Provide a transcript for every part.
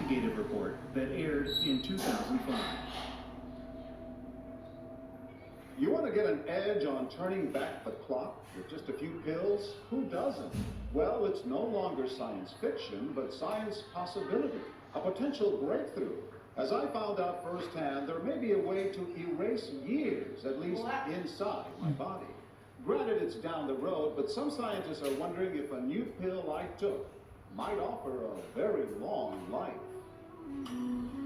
investigative report that aired in 2005. You want to get an edge on turning back the clock with just a few pills? Who doesn't? Well, it's no longer science fiction, but science possibility, a potential breakthrough. As I found out firsthand, there may be a way to erase years, at least inside my body. Granted, it's down the road, but some scientists are wondering if a new pill I took might offer a very long life.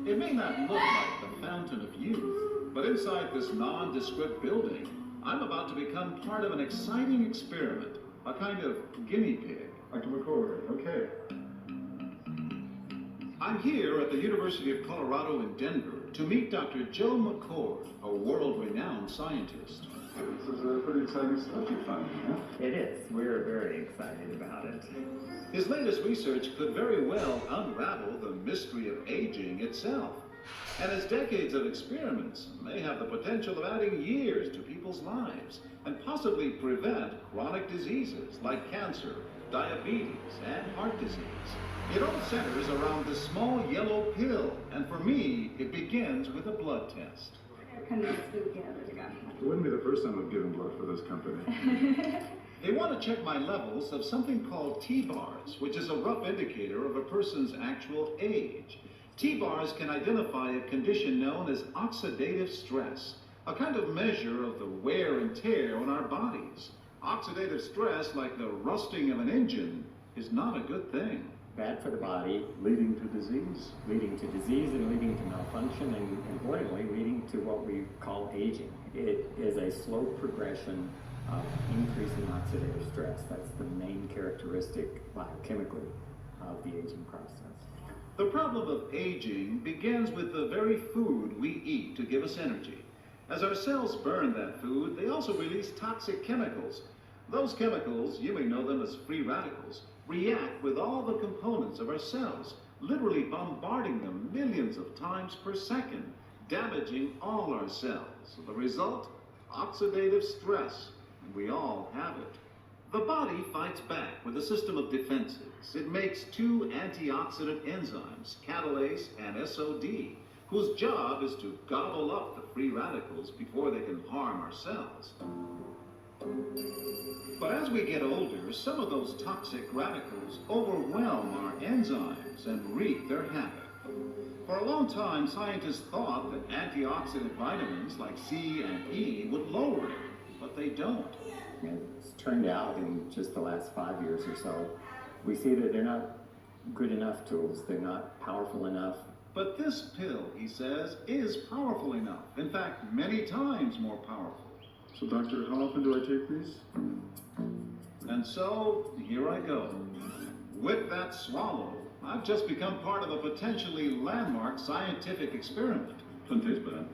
It may not look like the fountain of youth, but inside this nondescript building, I'm about to become part of an exciting experiment, a kind of guinea pig. Dr. McCord, okay. I'm here at the University of Colorado in Denver to meet Dr. Joe McCord, a world-renowned scientist. This is pretty exciting stuff you find, huh? It is. We're very excited about it. His latest research could very well unravel the mystery of aging itself. And his decades of experiments may have the potential of adding years to people's lives and possibly prevent chronic diseases like cancer, diabetes, and heart disease. It all centers around this small yellow pill, and for me, it begins with a blood test. It wouldn't be the first time I've given blood for this company. They want to check my levels of something called T-bars, which is a rough indicator of a person's actual age. T-bars can identify a condition known as oxidative stress, a kind of measure of the wear and tear on our bodies. Oxidative stress, like the rusting of an engine, is not a good thing. Bad for the body, Leading to disease. leading to disease and leading to malfunction, and importantly, leading to what we call aging. It is a slow progression of increasing oxidative stress. That's the main characteristic biochemically of the aging process. The problem of aging begins with the very food we eat to give us energy. As our cells burn that food, they also release toxic chemicals. Those chemicals, you may know them as free radicals, react with all the components of our cells, literally bombarding them millions of times per second, damaging all our cells. The result? Oxidative stress. And we all have it. The body fights back with a system of defenses. It makes two antioxidant enzymes, catalase and SOD, whose job is to gobble up the free radicals before they can harm our cells. But as we get older, some of those toxic radicals overwhelm our enzymes and wreak their havoc. For a long time, scientists thought that antioxidant vitamins like C and E would lower it, but they don't. And it's turned out in just the last 5 years or so, we see that they're not good enough tools. They're not powerful enough. But this pill, he says, is powerful enough. In fact, many times more powerful. So, doctor, how often do I take these? And so, here I go. With that swallow, I've just become part of a potentially landmark scientific experiment. Doesn't taste bad.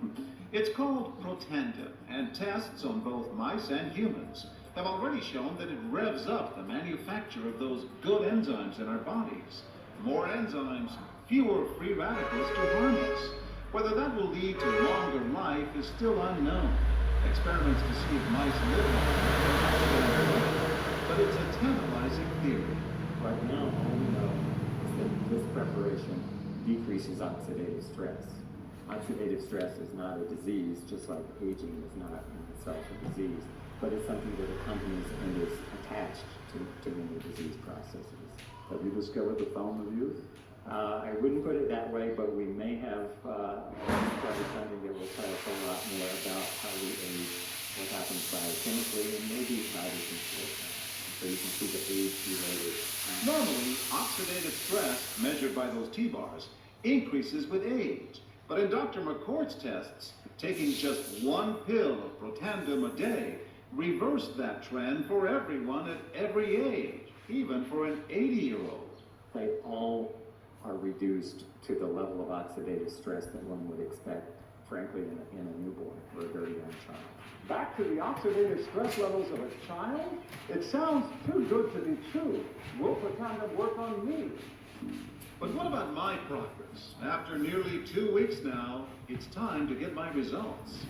It's called Protandim, and tests on both mice and humans have already shown that it revs up the manufacture of those good enzymes in our bodies. More enzymes, fewer free radicals to harm us. Whether that will lead to longer life is still unknown. Experiments to see if mice live longer, but it's a tantalizing theory. Right now, all we know is that this preparation decreases oxidative stress. Oxidative stress is not a disease, just like aging is not in itself a disease, but it's something that accompanies and is attached to many disease processes. Have you discovered the fountain of youth? I wouldn't put it that way, but we may have discovered something that will tell us a lot more about how we age, what happens biochemically, and maybe how we can slow down. So you can see the age-related. Normally, oxidative stress, measured by those T-bars, increases with age. But in Dr. McCord's tests, taking just one pill of Protandim a day reversed that trend for everyone at every age, even for an 80-year-old. They all are reduced to the level of oxidative stress that one would expect, frankly, in a newborn or a very young child. Back to the oxidative stress levels of a child? It sounds too good to be true. Will Protandim work on me? But what about my progress? After nearly 2 weeks now, it's time to get my results.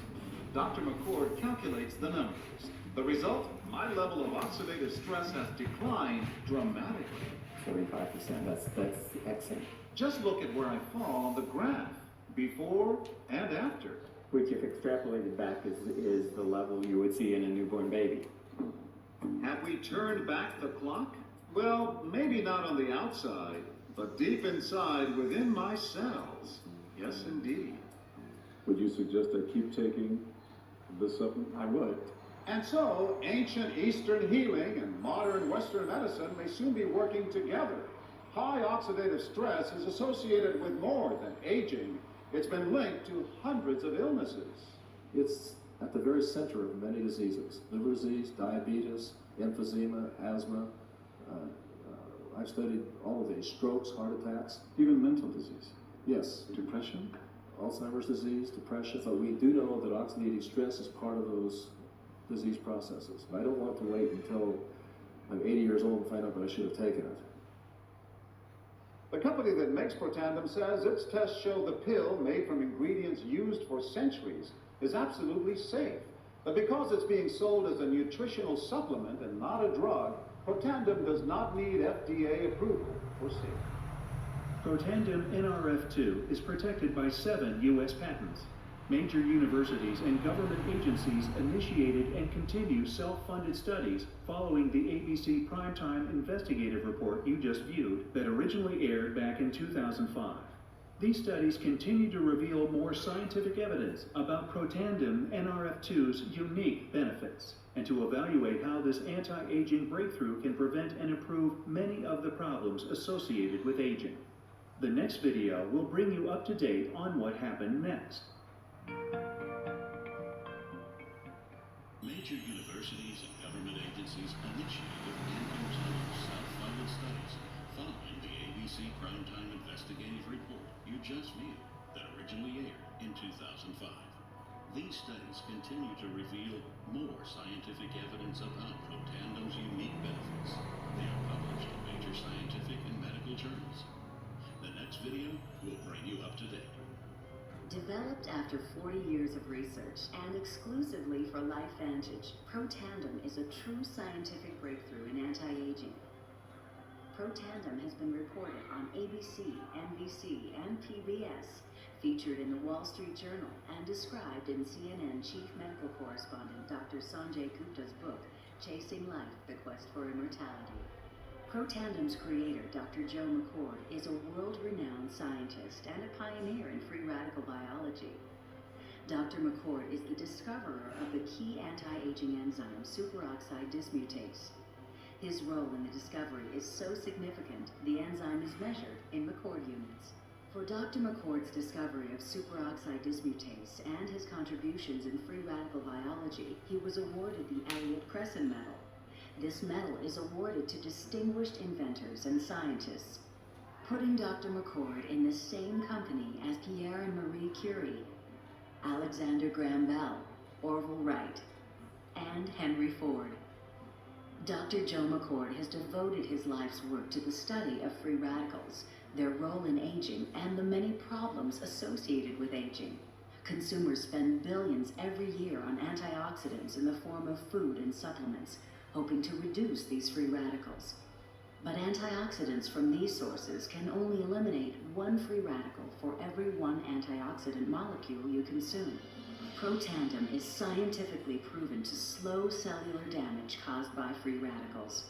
Dr. McCord calculates the numbers. The result? My level of oxidative stress has declined dramatically. 45%, that's excellent. Just look at where I fall on the graph, before and after. Which, if extrapolated back, is the level you would see in a newborn baby. Have we turned back the clock? Well, maybe not on the outside, but deep inside within my cells. Yes, indeed. Would you suggest I keep taking this supplement? I would. And so, ancient Eastern healing and modern Western medicine may soon be working together. High oxidative stress is associated with more than aging. It's been linked to hundreds of illnesses. It's at the very center of many diseases: liver disease, diabetes, emphysema, asthma. I've studied all of these: strokes, heart attacks, even mental disease. Yes, depression, Alzheimer's disease, depression. So we do know that oxidative stress is part of those disease processes. I don't want to wait until I'm 80 years old and find out that I should have taken it. The company that makes Protandim says its tests show the pill, made from ingredients used for centuries, is absolutely safe. But because it's being sold as a nutritional supplement and not a drug, Protandim does not need FDA approval for safety. Protandim NRF2 is protected by 7 U.S. patents. Major universities and government agencies initiated and continue self-funded studies following the ABC Primetime Investigative Report you just viewed that originally aired back in 2005. These studies continue to reveal more scientific evidence about Protandim NRF2's unique benefits and to evaluate how this anti-aging breakthrough can prevent and improve many of the problems associated with aging. The next video will bring you up to date on what happened next. Major universities and government agencies initiated and continue self-funded studies following the ABC Primetime Investigative Report you just viewed that originally aired in 2005. These studies continue to reveal more scientific evidence about Protandim's unique benefits. They are published in major scientific and medical journals. The next video will bring you up to date. Developed after 40 years of research and exclusively for LifeVantage, Protandim is a true scientific breakthrough in anti-aging. Protandim has been reported on ABC, NBC, and PBS, featured in the Wall Street Journal, and described in CNN Chief Medical Correspondent Dr. Sanjay Gupta's book, Chasing Life, The Quest for Immortality. Protandim's creator, Dr. Joe McCord, is a world-renowned scientist and a pioneer in free radical biology. Dr. McCord is the discoverer of the key anti-aging enzyme superoxide dismutase. His role in the discovery is so significant, the enzyme is measured in McCord units. For Dr. McCord's discovery of superoxide dismutase and his contributions in free radical biology, he was awarded the Elliott-Cresson Medal. This medal is awarded to distinguished inventors and scientists, putting Dr. McCord in the same company as Pierre and Marie Curie, Alexander Graham Bell, Orville Wright, and Henry Ford. Dr. Joe McCord has devoted his life's work to the study of free radicals, their role in aging, and the many problems associated with aging. Consumers spend billions every year on antioxidants in the form of food and supplements, hoping to reduce these free radicals. But antioxidants from these sources can only eliminate one free radical for every one antioxidant molecule you consume. Protandim is scientifically proven to slow cellular damage caused by free radicals.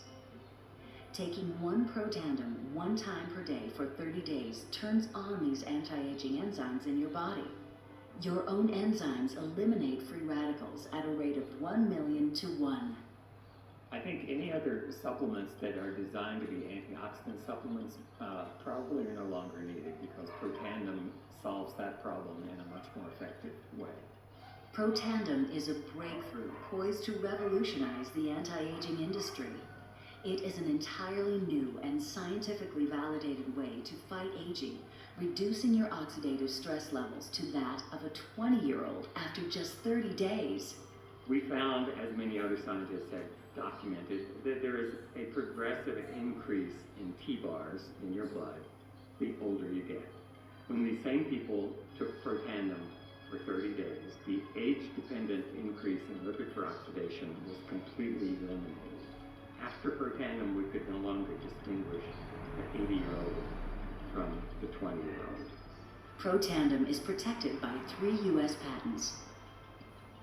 Taking one Protandim 1 time per day for 30 days turns on these anti-aging enzymes in your body. Your own enzymes eliminate free radicals at a rate of 1 million to 1. I think any other supplements that are designed to be antioxidant supplements probably are no longer needed because Protandim solves that problem in a much more effective way. Protandim is a breakthrough poised to revolutionize the anti-aging industry. It is an entirely new and scientifically validated way to fight aging, reducing your oxidative stress levels to that of a 20-year-old after just 30 days. We found, as many other scientists have documented, that there is a progressive increase in T-bars in your blood the older you get. When these same people took Protandim for 30 days, the age-dependent increase in lipid peroxidation was completely eliminated. After Protandim, we could no longer distinguish the 80-year-old from the 20-year-old. Protandim is protected by 3 U.S. patents.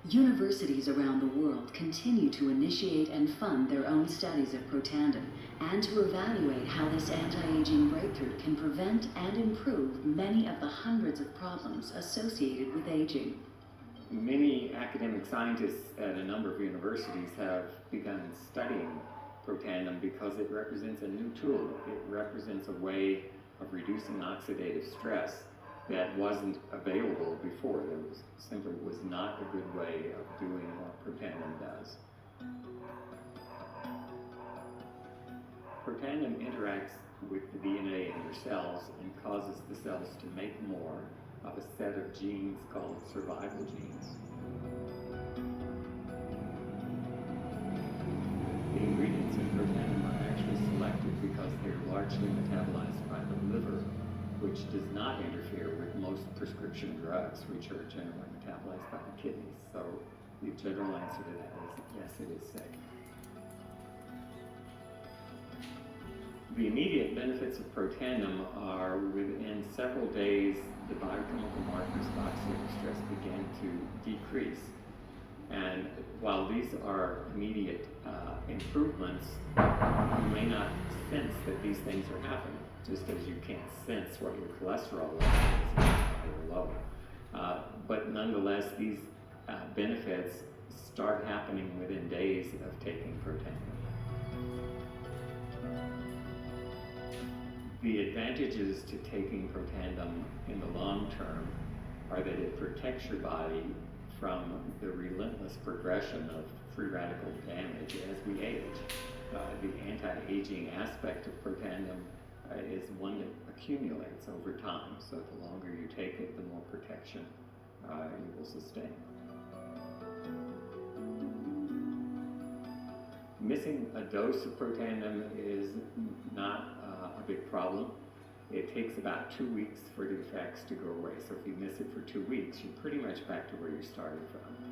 Universities around the world continue to initiate and fund their own studies of Protandim and to evaluate how this anti-aging breakthrough can prevent and improve many of the hundreds of problems associated with aging. Many academic scientists at a number of universities have begun studying Protandim because it represents a new tool. It represents a way of reducing oxidative stress that wasn't available before. There simply was not a good way of doing what Protandim does. Protandim interacts with the DNA in your cells and causes the cells to make more of a set of genes called survival genes. The ingredients in Protandim are actually selected because they're largely metabolized by the liver, which does not interfere with most prescription drugs, which are generally metabolized by the kidneys. So the general answer to that is yes, it is safe. The immediate benefits of Protandim are within several days, the biochemical markers of oxidative stress begin to decrease. And while these are immediate improvements, you may not sense that these things are happening, just as you can't sense what your cholesterol level is high or low. But nonetheless, these benefits start happening within days of taking Protandim. The advantages to taking Protandim in the long term are that it protects your body from the relentless progression of free radical damage as we age. The anti-aging aspect of Protandim is one that accumulates over time, so the longer you take it, the more protection you will sustain. Missing a dose of Protandim is not a big problem. It takes about 2 weeks for the effects to go away. So if you miss it for 2 weeks, you're pretty much back to where you started from.